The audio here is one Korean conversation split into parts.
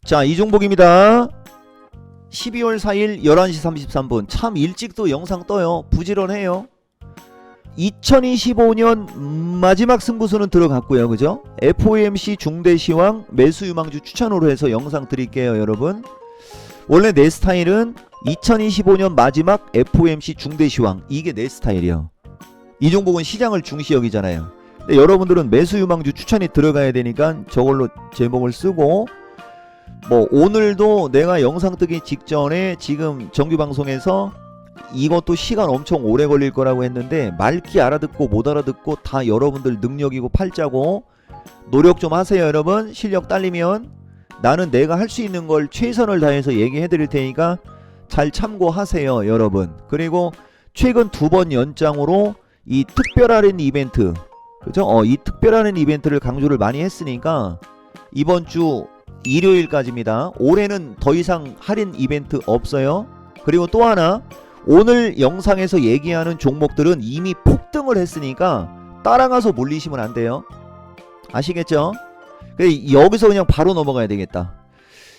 자, 이종복입니다. 12월 4일 11시 33분 참 일찍 또 영상 떠요. 부지런해요. 2025년 마지막 승부수는 들어갔고요. 그죠? FOMC 중대시황 매수유망주 추천으로 해서 영상 드릴게요. 여러분, 원래 내 스타일은 2025년 마지막 FOMC 중대시황, 이게 내 스타일이요. 이종복은 시장을 중시 여기잖아요. 근데 여러분들은 매수유망주 추천이 들어가야 되니까 저걸로 제목을 쓰고, 뭐 오늘도 내가 영상 뜨기 직전에 지금 정규방송에서 이것도 시간 엄청 오래 걸릴 거라고 했는데 말기 알아듣고 못 알아듣고 다 여러분들 능력이고 팔자고 노력 좀 하세요. 여러분, 실력 딸리면 나는 내가 할 수 있는 걸 최선을 다해서 얘기해 드릴 테니까 잘 참고하세요. 여러분, 그리고 최근 2번 연장으로 이 특별 할인 이벤트, 그죠? 이 특별 할인 이벤트를 강조를 많이 했으니까 이번 주 일요일까지입니다. 올해는 더 이상 할인 이벤트 없어요. 그리고 또 하나, 오늘 영상에서 얘기하는 종목들은 이미 폭등을 했으니까 따라가서 몰리시면 안 돼요. 아시겠죠? 여기서 그냥 바로 넘어가야 되겠다.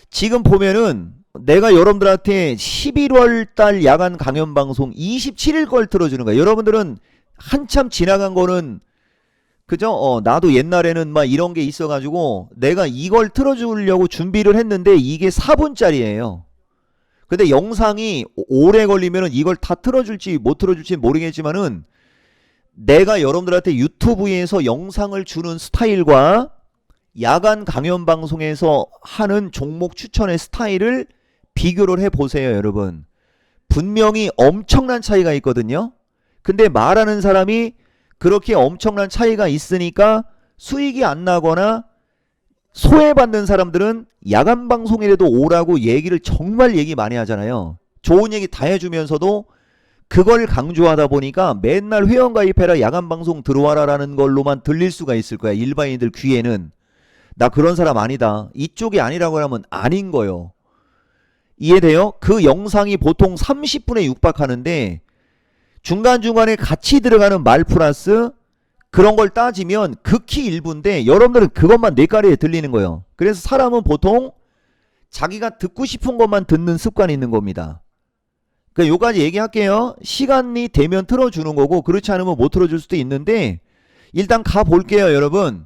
지금 보면은 내가 여러분들한테 11월달 야간 강연방송 27일 걸 틀어주는 거야. 여러분들은 한참 지나간 거는, 그죠? 나도 옛날에는 막 이런 게 있어가지고 내가 이걸 틀어주려고 준비를 했는데 이게 4분짜리예요. 근데 영상이 오래 걸리면은 이걸 다 틀어줄지 못 틀어줄지 모르겠지만은 내가 여러분들한테 유튜브에서 영상을 주는 스타일과 야간 강연 방송에서 하는 종목 추천의 스타일을 비교를 해보세요. 여러분, 분명히 엄청난 차이가 있거든요. 근데 말하는 사람이 그렇게 엄청난 차이가 있으니까 수익이 안 나거나 소외받는 사람들은 야간 방송이라도 오라고 얘기를 정말 얘기 많이 하잖아요. 좋은 얘기 다 해주면서도 그걸 강조하다 보니까 맨날 회원가입해라, 야간 방송 들어와라 라는 걸로만 들릴 수가 있을 거야. 일반인들 귀에는. 나 그런 사람 아니다, 이쪽이 아니라고 하면 아닌 거요. 이해돼요? 그 영상이 보통 30분에 육박하는데 중간중간에 같이 들어가는 말 플러스 그런 걸 따지면 극히 일부인데 여러분들은 그것만 뇌가리에 들리는 거예요. 그래서 사람은 보통 자기가 듣고 싶은 것만 듣는 습관이 있는 겁니다. 그러니까 요까지 얘기할게요. 시간이 되면 틀어주는 거고 그렇지 않으면 못 틀어줄 수도 있는데 일단 가볼게요. 여러분,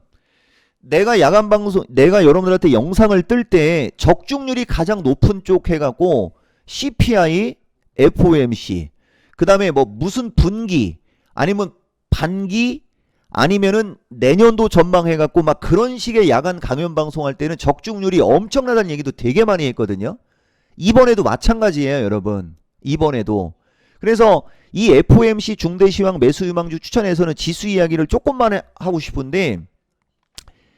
내가 야간 방송, 내가 여러분들한테 영상을 뜰 때 적중률이 가장 높은 쪽 해갖고 CPI, FOMC, 그 다음에 뭐 무슨 분기 아니면 반기 아니면은 내년도 전망해갖고 막 그런 식의 야간 강연 방송할 때는 적중률이 엄청나다는 얘기도 되게 많이 했거든요. 이번에도 마찬가지예요. 여러분, 이번에도. 그래서 이 FOMC 중대시황 매수유망주 추천에서는 지수 이야기를 조금만 하고 싶은데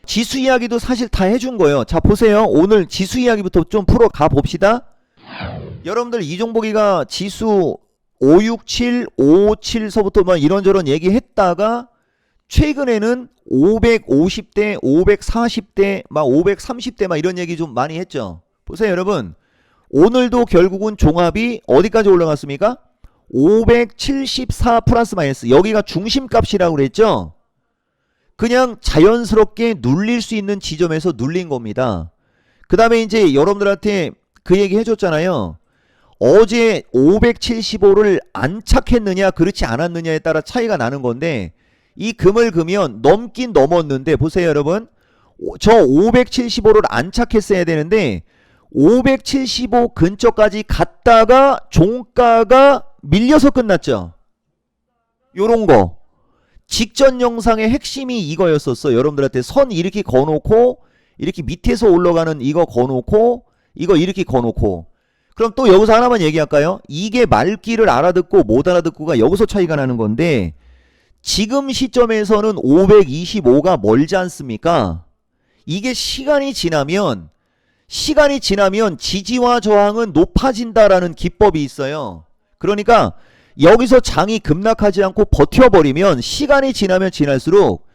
지수 이야기도 사실 다 해준 거예요. 자, 보세요. 오늘 지수 이야기부터 좀 풀어 가 봅시다. 여러분들, 이종복이가 지수 567, 557서부터 막 이런저런 얘기했다가 최근에는 550대, 540대, 막 530대 막 이런 얘기 좀 많이 했죠. 보세요. 여러분, 오늘도 결국은 종합이 어디까지 올라갔습니까? 574 플러스 마이너스, 여기가 중심값이라고 그랬죠. 그냥 자연스럽게 눌릴 수 있는 지점에서 눌린 겁니다. 그 다음에 이제 여러분들한테 그 얘기 해줬잖아요. 어제 575를 안착했느냐 그렇지 않았느냐에 따라 차이가 나는 건데 이 금을 그면 넘긴 넘었는데 보세요. 여러분, 저 575를 안착했어야 되는데 575 근처까지 갔다가 종가가 밀려서 끝났죠. 요런 거 직전 영상의 핵심이 이거였었어. 여러분들한테 선 이렇게 거놓고 이렇게 밑에서 올라가는 이거 거놓고 이거 이렇게 거놓고. 그럼 또 여기서 하나만 얘기할까요? 이게 말귀를 알아듣고 못 알아듣고가 여기서 차이가 나는 건데 지금 시점에서는 525가 멀지 않습니까? 이게 시간이 지나면 지지와 저항은 높아진다라는 기법이 있어요. 그러니까 여기서 장이 급락하지 않고 버텨버리면 시간이 지나면 지날수록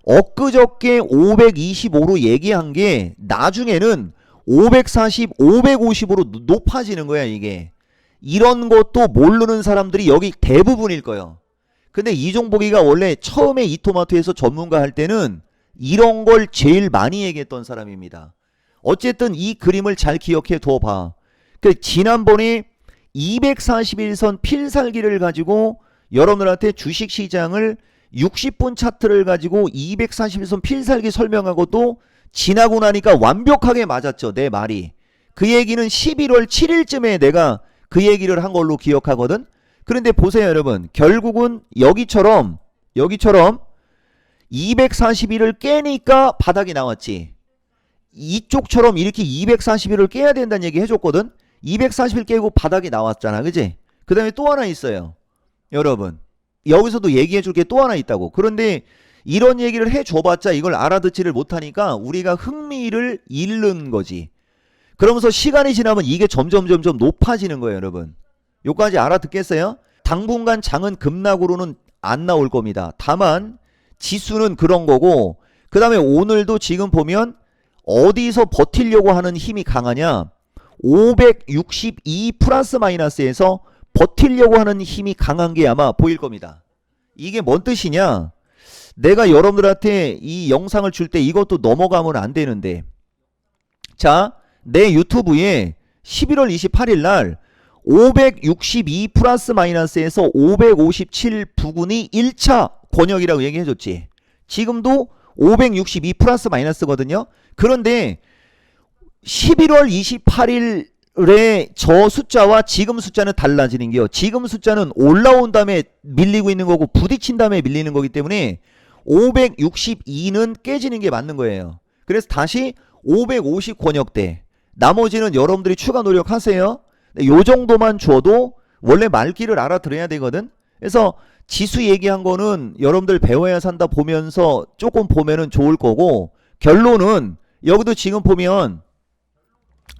엊그저께 525로 얘기한 게 나중에는 540, 550으로 높아지는 거야. 이게 이런 것도 모르는 사람들이 여기 대부분일 거예요. 근데 이종복이가 원래 처음에 이토마토에서 전문가 할 때는 이런 걸 제일 많이 얘기했던 사람입니다. 어쨌든 이 그림을 잘 기억해 두어봐. 그 지난번에 241선 필살기를 가지고 여러분들한테 주식시장을 60분 차트를 가지고 241선 필살기 설명하고도 지나고 나니까 완벽하게 맞았죠. 내 말이. 그 얘기는 11월 7일쯤에 내가 그 얘기를 한 걸로 기억하거든. 그런데 보세요 여러분. 결국은 여기처럼 241을 깨니까 바닥이 나왔지. 이쪽처럼 이렇게 241을 깨야 된다는 얘기 해줬거든. 241 깨고 바닥이 나왔잖아. 그지? 그 다음에 또 하나 있어요. 여러분. 여기서도 얘기해 줄 게 또 하나 있다고. 그런데 이런 얘기를 해줘봤자 이걸 알아듣지를 못하니까 우리가 흥미를 잃는 거지. 그러면서 시간이 지나면 이게 점점 높아지는 거예요 여러분. 요까지 알아듣겠어요? 당분간 장은 급락으로는 안 나올 겁니다. 다만 지수는 그런 거고, 그 다음에 오늘도 지금 보면 어디서 버티려고 하는 힘이 강하냐, 562 플러스 마이너스에서 버티려고 하는 힘이 강한 게 아마 보일 겁니다. 이게 뭔 뜻이냐, 내가 여러분들한테 이 영상을 줄 때 이것도 넘어가면 안 되는데, 자, 내 유튜브에 11월 28일 날 562 플러스 마이너스에서 557 부근이 1차 권역이라고 얘기해줬지. 지금도 562 플러스 마이너스거든요. 그런데 11월 28일에 저 숫자와 지금 숫자는 달라지는 게요. 지금 숫자는 올라온 다음에 밀리고 있는 거고 부딪힌 다음에 밀리는 거기 때문에 562는 깨지는 게 맞는 거예요. 그래서 다시 550 권역대. 나머지는 여러분들이 추가 노력하세요. 요 정도만 줘도 원래 말귀를 알아들어야 되거든. 그래서 지수 얘기한 거는 여러분들 배워야 산다 보면서 조금 보면은 좋을 거고, 결론은 여기도 지금 보면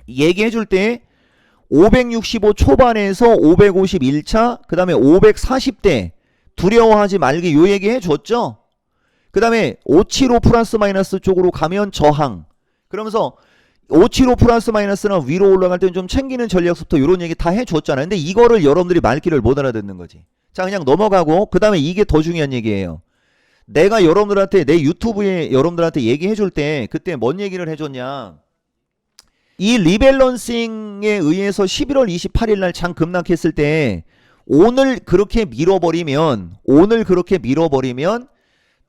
얘기해 줄 때 565 초반에서 551차, 그 다음에 540대 두려워하지 말기 요 얘기 해줬죠. 그 다음에 575 플러스 마이너스 쪽으로 가면 저항. 그러면서 575 플러스 마이너스는 위로 올라갈 때는 좀 챙기는 전략부터 이런 얘기 다 해줬잖아요. 근데 이거를 여러분들이 말귀를 못 알아듣는 거지. 자, 그냥 넘어가고, 그 다음에 이게 더 중요한 얘기예요. 내가 여러분들한테 내 유튜브에 여러분들한테 얘기해 줄 때 그때 뭔 얘기를 해줬냐, 이 리밸런싱에 의해서 11월 28일 날 장 급락했을 때 오늘 그렇게 밀어버리면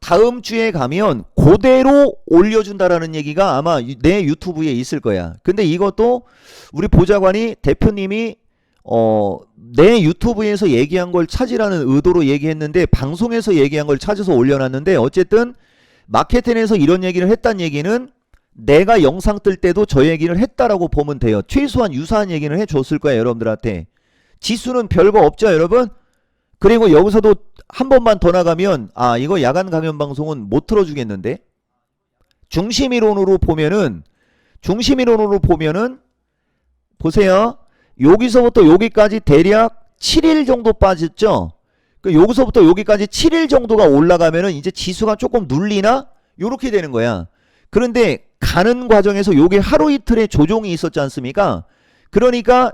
다음 주에 가면 그대로 올려준다라는 얘기가 아마 내 유튜브에 있을 거야. 근데 이것도 우리 보좌관이 대표님이 내 유튜브에서 얘기한 걸 찾으라는 의도로 얘기했는데 방송에서 얘기한 걸 찾아서 올려놨는데, 어쨌든 마케팅에서 이런 얘기를 했다는 얘기는 내가 영상 뜰 때도 저 얘기를 했다라고 보면 돼요. 최소한 유사한 얘기는 해줬을 거예요 여러분들한테. 지수는 별거 없죠 여러분. 그리고 여기서도 한 번만 더 나가면 이거 야간 강연 방송은 못 틀어주겠는데, 중심이론으로 보면은 보세요. 여기서부터 여기까지 대략 7일 정도 빠졌죠. 여기서부터 여기까지 7일 정도가 올라가면은 이제 지수가 조금 눌리나 요렇게 되는 거야. 그런데 가는 과정에서 요게 하루 이틀의 조정이 있었지 않습니까? 그러니까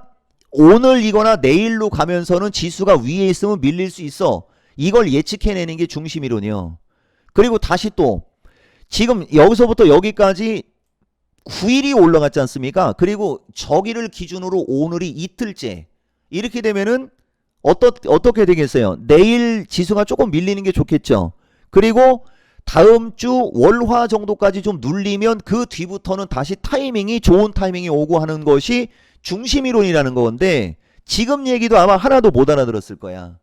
오늘이거나 내일로 가면서는 지수가 위에 있으면 밀릴 수 있어. 이걸 예측해내는 게 중심이론이요. 그리고 다시 또 지금 여기서부터 여기까지 9일이 올라갔지 않습니까? 그리고 저기를 기준으로 오늘이 이틀째. 이렇게 되면은 어떻게 되겠어요? 내일 지수가 조금 밀리는 게 좋겠죠. 그리고 다음 주 월화 정도까지 좀 눌리면 그 뒤부터는 다시 좋은 타이밍이 오고 하는 것이 중심이론이라는 건데, 지금 얘기도 아마 하나도 못 알아들었을 거야.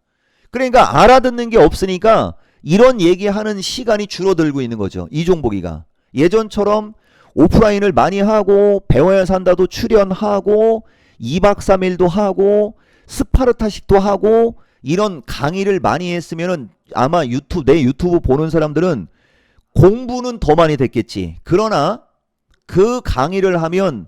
그러니까 알아듣는 게 없으니까 이런 얘기하는 시간이 줄어들고 있는 거죠. 이종복이가 예전처럼 오프라인을 많이 하고 배워야 산다도 출연하고 2박 3일도 하고 스파르타식도 하고 이런 강의를 많이 했으면은 아마 내 유튜브 보는 사람들은 공부는 더 많이 됐겠지. 그러나 그 강의를 하면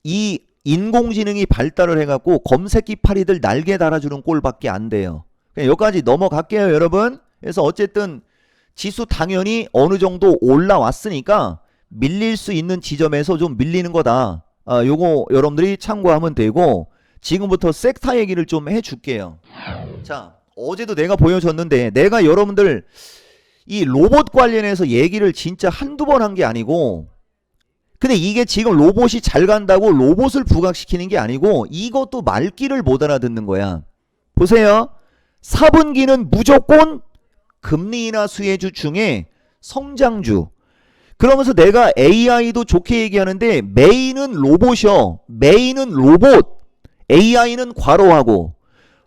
이 인공지능이 발달을 해갖고 검색기 파리들 날개 달아주는 꼴밖에 안 돼요. 그냥 여기까지 넘어갈게요 여러분. 그래서 어쨌든 지수 당연히 어느 정도 올라왔으니까 밀릴 수 있는 지점에서 좀 밀리는 거다. 요거 여러분들이 참고하면 되고, 지금부터 섹터 얘기를 좀 해줄게요. 자, 어제도 내가 보여줬는데, 내가 여러분들 이 로봇 관련해서 얘기를 진짜 한두 번 한 게 아니고 근데 이게 지금 로봇이 잘 간다고 로봇을 부각시키는 게 아니고 이것도 말귀를 못 알아듣는 거야. 보세요. 4분기는 무조건 금리 인하 수혜주 중에 성장주. 그러면서 내가 AI도 좋게 얘기하는데 메인은 로봇이요. 메인은 로봇. AI는 괄호하고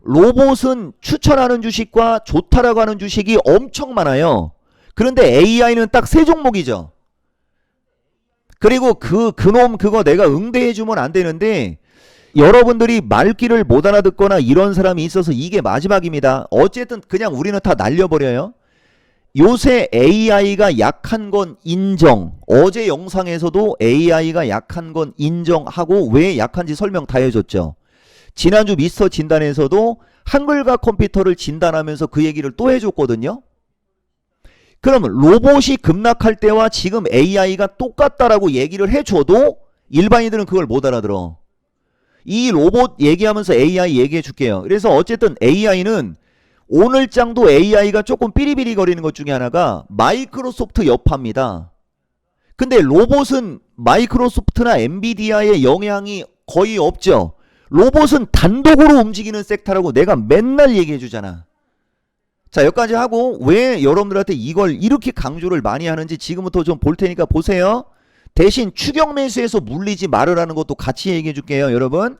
로봇은 추천하는 주식과 좋다라고 하는 주식이 엄청 많아요. 그런데 AI는 딱 세 종목이죠. 그리고 그놈 그거 내가 응대해주면 안 되는데 여러분들이 말귀를 못 알아듣거나 이런 사람이 있어서 이게 마지막입니다. 어쨌든 그냥 우리는 다 날려버려요. 요새 AI가 약한 건 인정. 어제 영상에서도 AI가 약한 건 인정하고 왜 약한지 설명 다 해줬죠. 지난주 미스터 진단에서도 한글과 컴퓨터를 진단하면서 그 얘기를 또 해줬거든요. 그러면 로봇이 급락할 때와 지금 AI가 똑같다라고 얘기를 해줘도 일반인들은 그걸 못 알아들어. 이 로봇 얘기하면서 AI 얘기해 줄게요. 그래서 어쨌든 AI는 오늘장도 AI가 조금 삐리삐리 거리는 것 중에 하나가 마이크로소프트 여파입니다. 근데 로봇은 마이크로소프트나 엔비디아의 영향이 거의 없죠. 로봇은 단독으로 움직이는 섹터라고 내가 맨날 얘기해 주잖아. 자, 여기까지 하고 왜 여러분들한테 이걸 이렇게 강조를 많이 하는지 지금부터 좀 볼 테니까 보세요. 대신 추격 매수에서 물리지 말으라는 것도 같이 얘기해 줄게요. 여러분,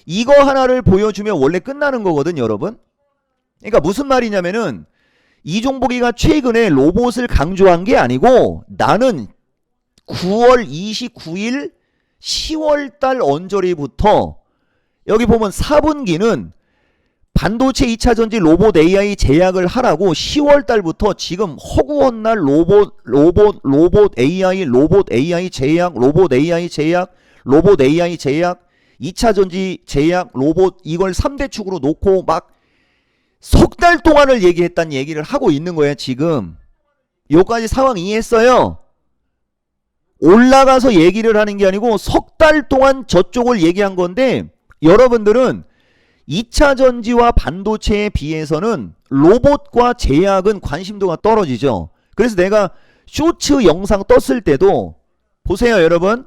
이거 하나를 보여주면 원래 끝나는 거거든. 여러분, 그러니까 무슨 말이냐면은 이종복이가 최근에 로봇을 강조한 게 아니고 나는 9월 29일 10월달 언저리부터 여기 보면 4분기는 반도체 2차전지 로봇 AI 제약을 하라고 10월달부터 지금 허구한 날 로봇 AI 제약, 로봇 AI 제약, 로봇 AI 제약, 2차전지 제약, 로봇 이걸 3대 축으로 놓고 막 석 달 동안을 얘기했다는 얘기를 하고 있는 거예요. 지금 요까지 상황 이해했어요? 올라가서 얘기를 하는 게 아니고 석 달 동안 저쪽을 얘기한 건데 여러분들은 2차전지와 반도체에 비해서는 로봇과 제약은 관심도가 떨어지죠. 그래서 내가 쇼츠 영상 떴을 때도 보세요. 여러분,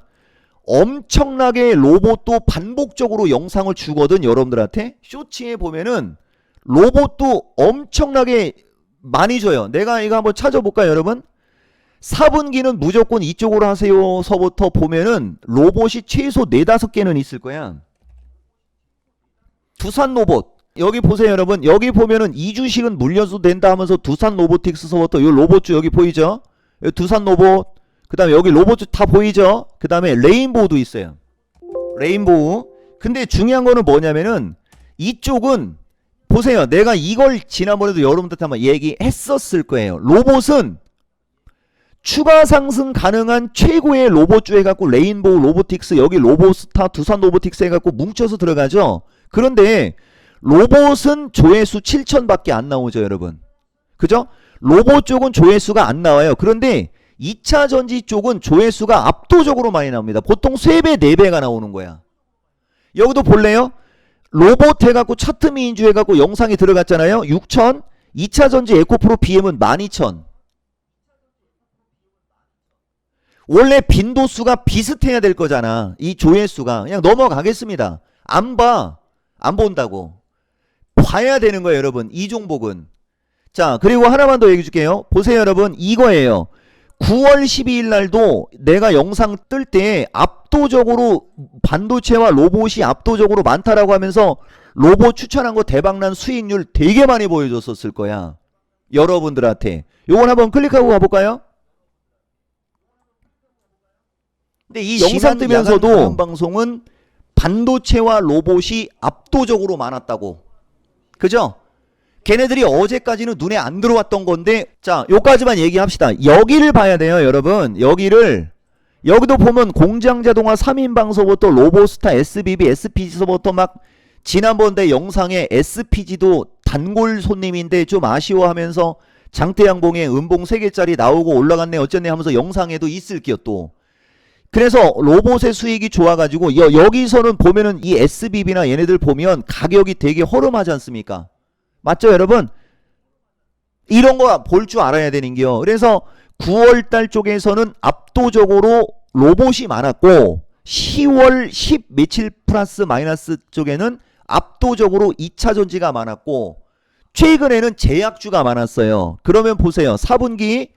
엄청나게 로봇도 반복적으로 영상을 주거든. 여러분들한테 쇼츠에 보면은 로봇도 엄청나게 많이 줘요. 내가 이거 한번 찾아볼까요? 여러분, 4분기는 무조건 이쪽으로 하세요 서부터 보면은 로봇이 최소 4-5개는 있을 거야. 두산 로봇 여기 보세요. 여러분, 여기 보면은 이 주식은 물려도 된다 하면서 두산 로보틱스서부터 요 로봇주 여기 보이죠? 여기 두산 로봇, 그 다음에 여기 로봇주 다 보이죠? 그 다음에 레인보우도 있어요. 레인보우. 근데 중요한 거는 뭐냐면은 이쪽은 보세요. 내가 이걸 지난번에도 여러분들한테 한번 얘기했었을 거예요. 로봇은 추가 상승 가능한 최고의 로봇주 해갖고 레인보우 로보틱스, 여기 로보스타, 두산 로보틱스 해갖고 뭉쳐서 들어가죠. 그런데 로봇은 조회수 7,000밖에 안 나오죠. 여러분, 그죠? 로봇 쪽은 조회수가 안 나와요. 그런데 2차전지 쪽은 조회수가 압도적으로 많이 나옵니다. 보통 3배 4배가 나오는 거야. 여기도 볼래요? 로봇 해갖고 차트 미인주 해갖고 영상이 들어갔잖아요. 6,000. 2차전지 에코프로 BM은 12,000. 원래 빈도수가 비슷해야 될 거잖아. 이 조회수가. 그냥 넘어가겠습니다. 안 봐. 안 본다고. 봐야 되는 거예요. 여러분, 이 종목은. 자, 그리고 하나만 더 얘기해 줄게요. 보세요. 여러분, 이거예요. 9월 12일 날도 내가 영상 뜰 때 압도적으로 반도체와 로봇이 압도적으로 많다라고 하면서 로봇 추천한 거 대박난 수익률 되게 많이 보여줬었을 거야. 여러분들한테. 요걸 한번 클릭하고 가볼까요? 근데 이 영상 뜨면서도 방송은 반도체와 로봇이 압도적으로 많았다고. 그죠? 걔네들이 어제까지는 눈에 안 들어왔던 건데, 자, 요까지만 얘기합시다. 여기를 봐야 돼요, 여러분. 여기도 보면 공장자동화 3인방서부터 로보스타, SBB, SPG서부터 막 지난번 내 영상에 SPG도 단골 손님인데 좀 아쉬워하면서 장대양봉에 음봉 3개짜리 나오고 올라갔네 어쨌네 하면서 영상에도 있을게요 또. 그래서 로봇의 수익이 좋아가지고 여기서는 보면은 이 SBB나 얘네들 보면 가격이 되게 허름하지 않습니까? 맞죠 여러분? 이런 거 볼 줄 알아야 되는겨. 그래서 9월달 쪽에서는 압도적으로 로봇이 많았고 10월 10 며칠 플러스 마이너스 쪽에는 압도적으로 2차전지가 많았고 최근에는 제약주가 많았어요. 그러면 보세요. 4분기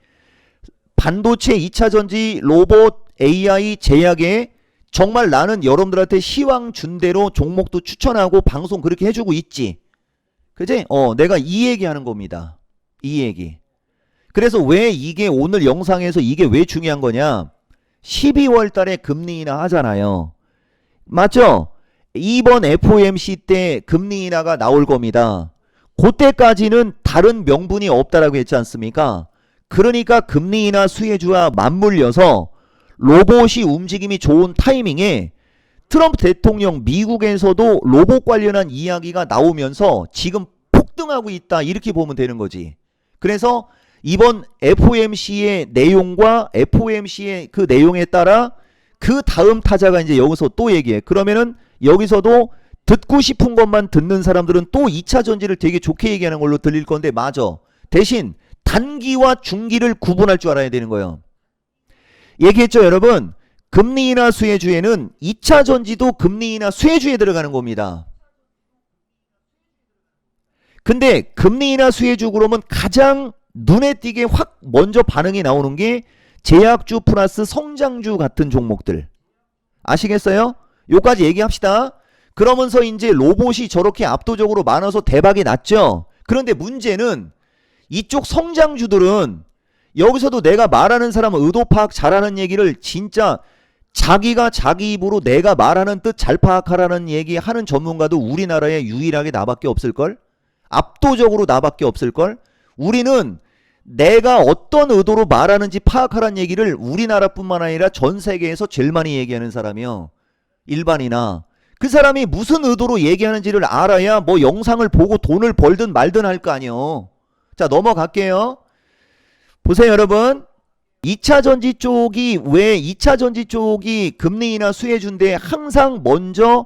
반도체 2차전지 로봇 AI 제약에 정말 나는 여러분들한테 시황 준 대로 종목도 추천하고 방송 그렇게 해주고 있지. 그지? 내가 이 얘기 하는 겁니다. 이 얘기. 그래서 왜 이게 오늘 영상에서 이게 왜 중요한 거냐? 12월 달에 금리 인하 하잖아요. 맞죠? 이번 FOMC 때 금리 인하가 나올 겁니다. 그때까지는 다른 명분이 없다라고 했지 않습니까? 그러니까 금리 인하 수혜주와 맞물려서 로봇이 움직임이 좋은 타이밍에 트럼프 대통령 미국에서도 로봇 관련한 이야기가 나오면서 지금 폭등하고 있다 이렇게 보면 되는 거지. 그래서 이번 FOMC의 내용과 FOMC의 그 내용에 따라 그 다음 타자가 이제 여기서 또 얘기해. 그러면은 여기서도 듣고 싶은 것만 듣는 사람들은 또 2차 전지를 되게 좋게 얘기하는 걸로 들릴 건데 맞아. 대신 단기와 중기를 구분할 줄 알아야 되는 거예요. 얘기했죠 여러분. 금리 인하 수혜주에는 2차 전지도 금리 인하 수혜주에 들어가는 겁니다. 근데 금리 인하 수혜주 그러면 가장 눈에 띄게 확 먼저 반응이 나오는 게 제약주 플러스 성장주 같은 종목들. 아시겠어요? 요까지 얘기합시다. 그러면서 이제 로봇이 저렇게 압도적으로 많아서 대박이 났죠. 그런데 문제는 이쪽 성장주들은 여기서도 내가 말하는 사람은 의도 파악 잘하는 얘기를 진짜 자기가 자기 입으로 내가 말하는 뜻 잘 파악하라는 얘기 하는 전문가도 우리나라에 유일하게 나밖에 없을걸? 압도적으로 나밖에 없을걸? 우리는 내가 어떤 의도로 말하는지 파악하라는 얘기를 우리나라뿐만 아니라 전 세계에서 제일 많이 얘기하는 사람이요. 일반이나. 그 사람이 무슨 의도로 얘기하는지를 알아야 뭐 영상을 보고 돈을 벌든 말든 할 거 아니요. 자, 넘어갈게요. 보세요 여러분. 2차 전지 쪽이 왜 2차 전지 쪽이 금리 인하 수혜주인데 항상 먼저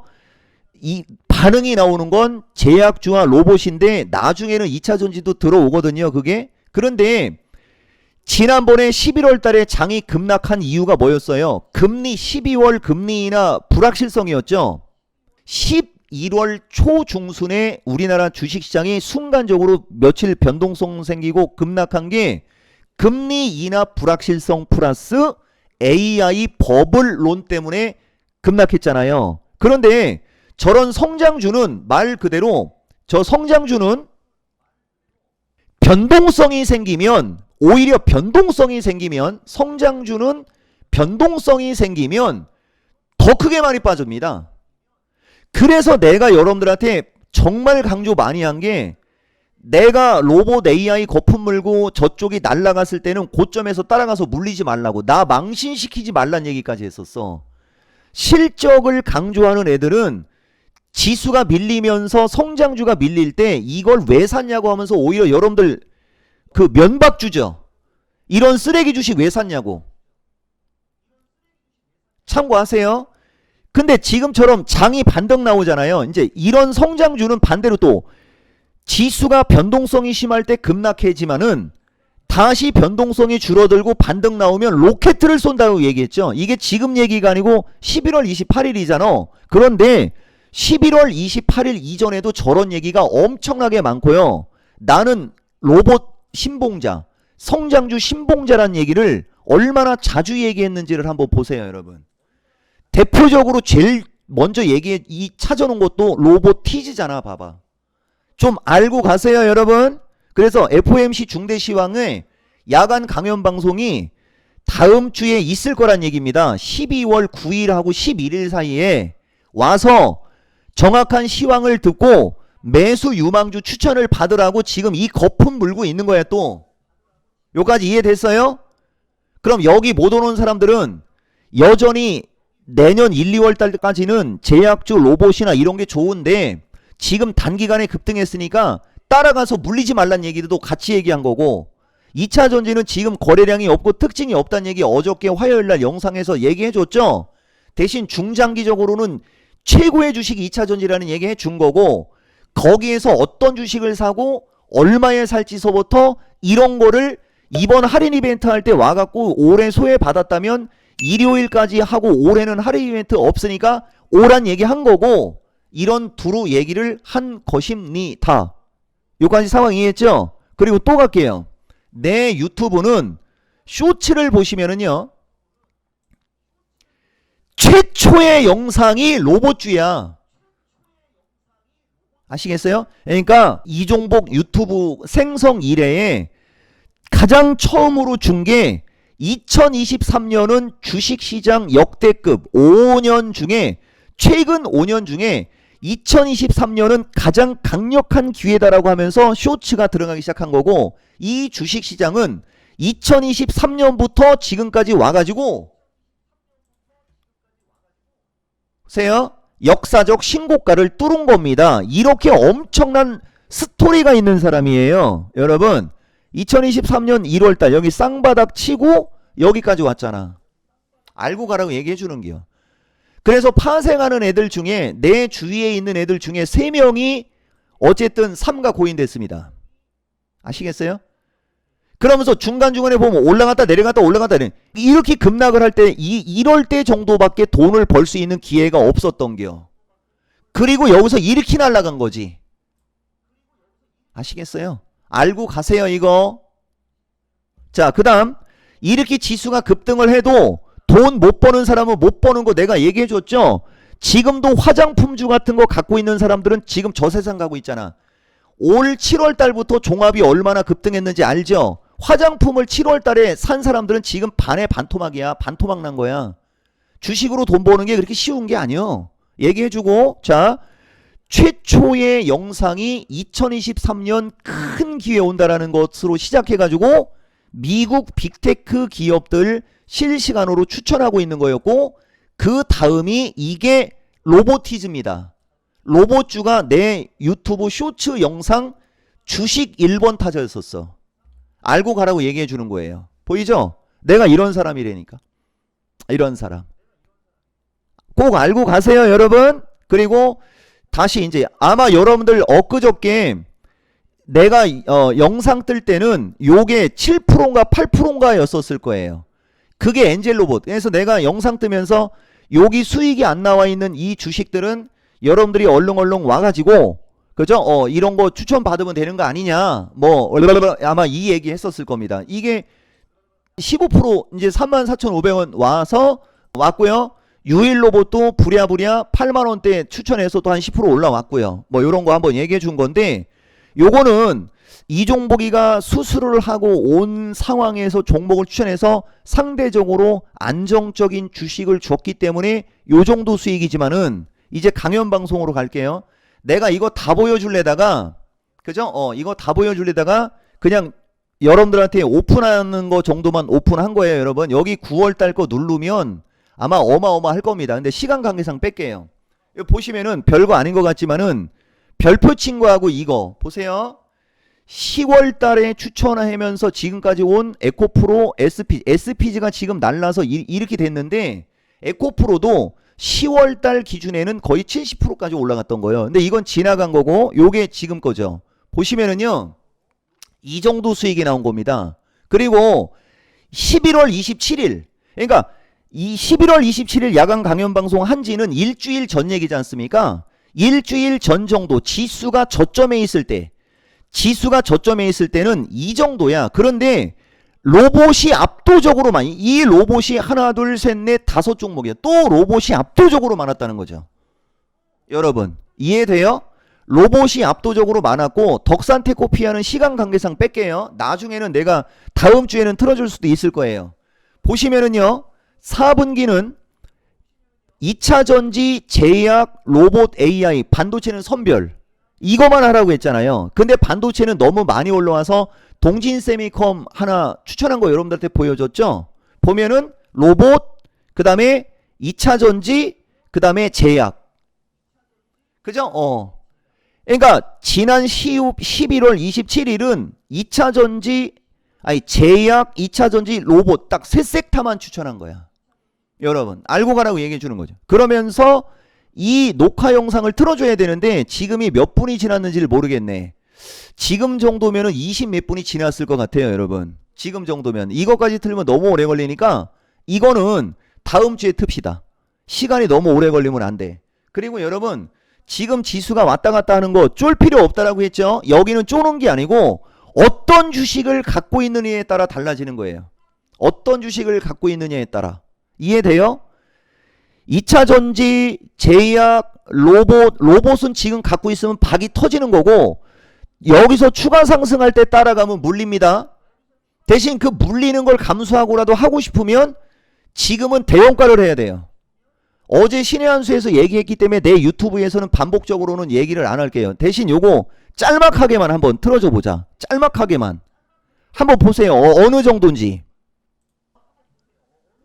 이 반응이 나오는 건 제약주와 로봇인데 나중에는 2차 전지도 들어오거든요. 그게. 그런데 지난번에 11월 달에 장이 급락한 이유가 뭐였어요? 금리 12월 금리 인하 불확실성이었죠. 11월 초중순에 우리나라 주식시장이 순간적으로 며칠 변동성 생기고 급락한 게 금리 인하 불확실성 플러스 AI 버블론 때문에 급락했잖아요. 그런데 저런 성장주는 말 그대로 저 성장주는 변동성이 생기면 오히려 변동성이 생기면 성장주는 변동성이 생기면 더 크게 많이 빠집니다. 그래서 내가 여러분들한테 정말 강조 많이 한 게 내가 로봇 AI 거품 물고 저쪽이 날아갔을 때는 고점에서 따라가서 물리지 말라고 나 망신시키지 말란 얘기까지 했었어. 실적을 강조하는 애들은 지수가 밀리면서 성장주가 밀릴 때 이걸 왜 샀냐고 하면서 오히려 여러분들 그 면박 주죠. 이런 쓰레기 주식 왜 샀냐고. 참고하세요. 근데 지금처럼 장이 반등 나오잖아요. 이제 이런 성장주는 반대로 또 지수가 변동성이 심할 때 급락해지만은 다시 변동성이 줄어들고 반등 나오면 로켓을 쏜다고 얘기했죠. 이게 지금 얘기가 아니고 11월 28일이잖아. 그런데 11월 28일 이전에도 저런 얘기가 엄청나게 많고요. 나는 로봇 신봉자, 성장주 신봉자란 얘기를 얼마나 자주 얘기했는지를 한번 보세요, 여러분. 대표적으로 제일 먼저 이 찾아놓은 것도 로봇 티즈잖아, 봐봐. 좀 알고 가세요, 여러분. 그래서 FOMC 중대 시황의 야간 강연 방송이 다음 주에 있을 거란 얘기입니다. 12월 9일하고 11일 사이에 와서 정확한 시황을 듣고 매수 유망주 추천을 받으라고 지금 이 거품 물고 있는 거야 또. 요까지 이해됐어요? 그럼 여기 못 오는 사람들은 여전히 내년 1, 2월 달까지는 제약주 로봇이나 이런 게 좋은데 지금 단기간에 급등했으니까 따라가서 물리지 말란 얘기도 같이 얘기한 거고 2차 전지는 지금 거래량이 없고 특징이 없다는 얘기 어저께 화요일날 영상에서 얘기해줬죠. 대신 중장기적으로는 최고의 주식이 2차 전지라는 얘기 해준 거고 거기에서 어떤 주식을 사고 얼마에 살지서부터 이런 거를 이번 할인 이벤트 할 때 와갖고 올해 소외 받았다면 일요일까지 하고 올해는 하루 이벤트 없으니까 오란 얘기 한 거고 이런 두루 얘기를 한 것입니다. 요까지 상황 이해했죠? 그리고 또 갈게요. 내 유튜브는 쇼츠를 보시면은요 최초의 영상이 로봇주야. 아시겠어요? 그러니까 이종복 유튜브 생성 이래에 가장 처음으로 준 게 2023년은 주식시장 역대급 5년 중에 최근 5년 중에 2023년은 가장 강력한 기회다라고 하면서 쇼츠가 들어가기 시작한 거고 이 주식시장은 2023년부터 지금까지 와가지고 보세요. 역사적 신고가를 뚫은 겁니다. 이렇게 엄청난 스토리가 있는 사람이에요. 여러분 2023년 1월달 여기 쌍바닥 치고 여기까지 왔잖아. 알고 가라고 얘기해 주는 게요. 그래서 파생하는 애들 중에 내 주위에 있는 애들 중에 3명이 어쨌든 삼가 고인 됐습니다. 아시겠어요? 그러면서 중간중간에 보면 올라갔다 내려갔다 올라갔다 이렇게 급락을 할 때 이럴 때 정도밖에 돈을 벌 수 있는 기회가 없었던 겨. 그리고 여기서 이렇게 날아간 거지. 아시겠어요? 알고 가세요 이거. 자, 그 다음 이렇게 지수가 급등을 해도 돈 못 버는 사람은 못 버는 거 내가 얘기해 줬죠. 지금도 화장품주 같은 거 갖고 있는 사람들은 지금 저 세상 가고 있잖아. 올 7월 달부터 종합이 얼마나 급등했는지 알죠? 화장품을 7월 달에 산 사람들은 지금 반에 반토막이야. 반토막 난 거야. 주식으로 돈 버는 게 그렇게 쉬운 게 아니요. 얘기해 주고 자, 최초의 영상이 2023년 큰 기회 온다라는 것으로 시작해 가지고 미국 빅테크 기업들 실시간으로 추천하고 있는 거였고 그 다음이 이게 로보티즈입니다. 로봇주가 내 유튜브 쇼츠 영상 주식 1번 타자였었어. 알고 가라고 얘기해 주는 거예요. 보이죠? 내가 이런 사람이라니까. 이런 사람. 꼭 알고 가세요 여러분. 그리고 다시 이제 아마 여러분들 엊그저께 내가 영상 뜰 때는 요게 7%인가 8%인가 였었을 거예요. 그게 엔젤로봇. 그래서 내가 영상 뜨면서 여기 수익이 안 나와 있는 이 주식들은 여러분들이 얼렁얼렁 와가지고 그죠? 이런 거 추천 받으면 되는 거 아니냐? 뭐 아마 이 얘기 했었을 겁니다. 이게 15% 이제 34,500원 와서 왔고요. 유일로봇도 부랴부랴 8만원대 추천해서 또 한 10% 올라왔고요. 뭐 요런 거 한번 얘기해 준 건데 요거는 이종복이가 수술을 하고 온 상황에서 종목을 추천해서 상대적으로 안정적인 주식을 줬기 때문에 요 정도 수익이지만은 이제 강연 방송으로 갈게요. 내가 이거 다 보여줄래다가 그죠? 이거 다 보여줄래다가 그냥 여러분들한테 오픈하는 거 정도만 오픈한 거예요 여러분. 여기 9월달 거 누르면 아마 어마어마할 겁니다. 근데 시간 관계상 뺄게요. 이거 보시면은 별거 아닌 것 같지만은 별표 친 거하고 이거 보세요. 10월 달에 추천하면서 지금까지 온 에코프로 SPG가 지금 날라서 이렇게 됐는데 에코프로도 10월 달 기준에는 거의 70%까지 올라갔던 거예요. 근데 이건 지나간 거고 요게 지금 거죠. 보시면은요. 이 정도 수익이 나온 겁니다. 그리고 11월 27일 그러니까 이 11월 27일 야간 강연 방송 한 지는 일주일 전 얘기지 않습니까? 일주일 전 정도 지수가 저점에 있을 때 때는 이 정도야. 그런데 로봇이 압도적으로 많이 이 로봇이 하나 둘 셋 넷 다섯 종목이야. 또 로봇이 압도적으로 많았다는 거죠. 여러분 이해돼요? 로봇이 압도적으로 많았고 덕산테코피아는 시간 관계상 뺄게요. 나중에는 내가 다음 주에는 틀어줄 수도 있을 거예요. 보시면은요 4분기는 2차전지, 제약, 로봇, AI, 반도체는 선별 이거만 하라고 했잖아요. 근데 반도체는 너무 많이 올라와서 동진세미컴 하나 추천한 거 여러분들한테 보여줬죠. 보면은 로봇, 그 다음에 2차전지, 그 다음에 제약. 그죠? 그러니까 지난 11월 27일은 2차전지, 제약, 2차전지, 로봇 딱 세 섹터만 추천한 거야. 여러분 알고 가라고 얘기해 주는 거죠. 그러면서 이 녹화 영상을 틀어줘야 되는데 지금이 몇 분이 지났는지를 모르겠네. 지금 정도면은 20 몇 분이 지났을 것 같아요 여러분. 지금 정도면 이거까지 틀면 너무 오래 걸리니까 이거는 다음 주에 틉시다. 시간이 너무 오래 걸리면 안 돼. 그리고 여러분 지금 지수가 왔다 갔다 하는 거 쫄 필요 없다라고 했죠. 여기는 쪼는 게 아니고 어떤 주식을 갖고 있느냐에 따라 달라지는 거예요. 어떤 주식을 갖고 있느냐에 따라. 이해돼요? 2차전지, 제약, 로봇은 지금 갖고 있으면 박이 터지는 거고 여기서 추가 상승할 때 따라가면 물립니다. 대신 그 물리는 걸 감수하고라도 하고 싶으면 지금은 대형가를 해야 돼요. 어제 신의 한 수에서 얘기했기 때문에 내 유튜브에서는 반복적으로는 얘기를 안 할게요. 대신 요거 짤막하게만 한번 틀어줘 보자. 짤막하게만 한번 보세요. 어느 정도인지.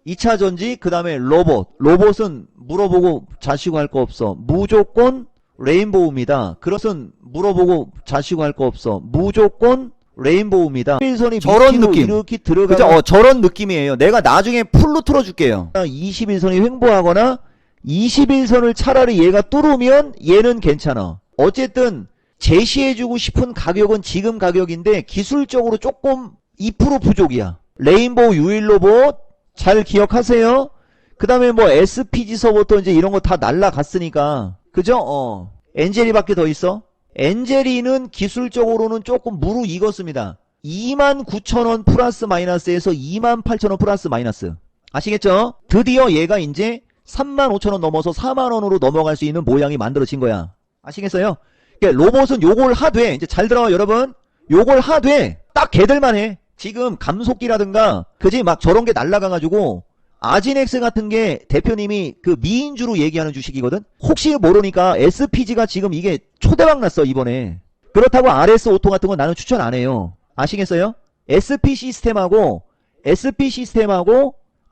2차전지 그 다음에 로봇은 물어보고 자시고 할 거 없어. 무조건 레인보우입니다. 그것은 물어보고 자시고 할 거 없어. 무조건 레인보우입니다. 21선이 저런 느낌 이렇게 들어가죠. 저런 느낌이에요. 내가 나중에 풀로 틀어줄게요. 21선이 횡보하거나 21선을 차라리 얘가 뚫으면 얘는 괜찮아. 어쨌든 제시해주고 싶은 가격은 지금 가격인데 기술적으로 조금 2% 부족이야. 레인보우 유일로봇 잘 기억하세요. 그 다음에 뭐 SPG서부터 이제 이런 거 다 날라갔으니까 그죠? 엔젤이밖에 더 있어. 엔젤이는 기술적으로는 조금 무르익었습니다. 29,000원 플러스 마이너스에서 28,000원 플러스 마이너스. 아시겠죠? 드디어 얘가 이제 35,000원 넘어서 4만원으로 넘어갈 수 있는 모양이 만들어진 거야. 아시겠어요? 그러니까 로봇은 요걸 하되 이제 잘 들어요 여러분. 요걸 하되 딱 걔들만 해. 지금 감속기라든가 그지 막 저런 게 날라가가지고 아진엑스 같은 게 대표님이 그 미인주로 얘기하는 주식이거든. 혹시 모르니까 SPG가 지금 이게 초대박 났어 이번에. 그렇다고 RS오토 같은 건 나는 추천 안 해요. 아시겠어요? SP 시스템하고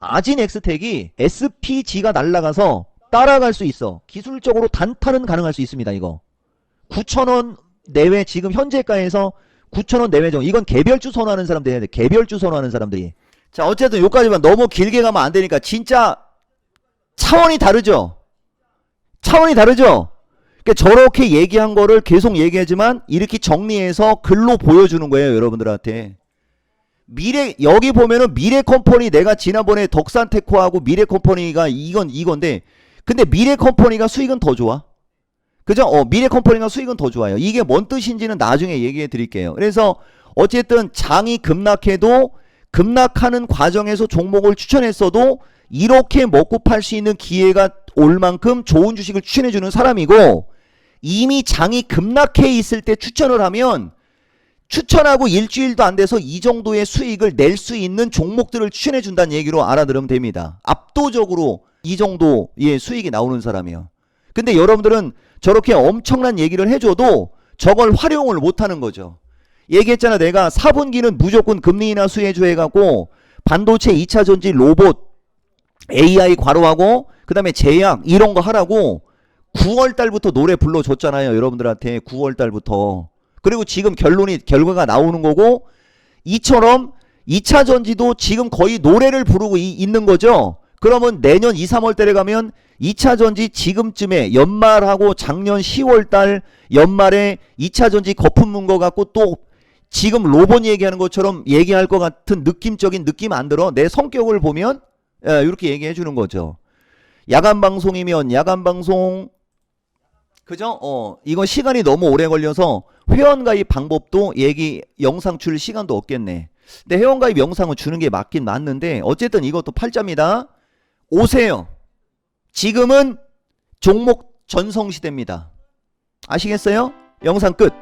아진엑스텍이 SPG가 날라가서 따라갈 수 있어. 기술적으로 단타는 가능할 수 있습니다. 이거 9,000원 내외 지금 현재가에서 9,000원 내외 정도. 이건 개별주 선호하는 사람들이 해야 돼. 개별주 선호하는 사람들이. 자 어쨌든 요까지만 너무 길게 가면 안 되니까 진짜 차원이 다르죠. 차원이 다르죠. 그러니까 저렇게 얘기한 거를 계속 얘기하지만 이렇게 정리해서 글로 보여주는 거예요 여러분들한테. 여기 보면은 미래컴퍼니 내가 지난번에 덕산테크하고 미래컴퍼니가 이건데 근데 미래컴퍼니가 수익은 더 좋아. 그죠? 미래컴퍼니가 수익은 더 좋아요. 이게 뭔 뜻인지는 나중에 얘기해 드릴게요. 그래서 어쨌든 장이 급락해도 급락하는 과정에서 종목을 추천했어도 이렇게 먹고 팔 수 있는 기회가 올 만큼 좋은 주식을 추천해주는 사람이고 이미 장이 급락해 있을 때 추천을 하면 추천하고 일주일도 안 돼서 이 정도의 수익을 낼 수 있는 종목들을 추천해준다는 얘기로 알아들으면 됩니다. 압도적으로 이 정도의 수익이 나오는 사람이에요. 근데 여러분들은 저렇게 엄청난 얘기를 해줘도 저걸 활용을 못하는 거죠. 얘기했잖아. 내가 4분기는 무조건 금리 인하 수혜주 해갖고 반도체 2차전지 로봇 AI 괄호하고 그 다음에 제약 이런 거 하라고 9월달부터 노래 불러줬잖아요. 여러분들한테 9월달부터. 그리고 지금 결과가 나오는 거고 이처럼 2차전지도 지금 거의 노래를 부르고 있는 거죠. 그러면 내년 2, 3월달에 가면 2차전지 지금쯤에 연말하고 작년 10월달 연말에 2차전지 거품 문 거 같고 또 지금 로봇 얘기하는 것처럼 얘기할 것 같은 느낌적인 느낌 안 들어? 내 성격을 보면 이렇게 얘기해 주는 거죠. 야간 방송이면 야간 방송 그죠? 이거 시간이 너무 오래 걸려서 회원가입 방법도 영상 줄 시간도 없겠네. 근데 회원가입 영상은 주는 게 맞긴 맞는데 어쨌든 이것도 팔자입니다. 오세요. 지금은 종목 전성시대입니다. 아시겠어요? 영상 끝.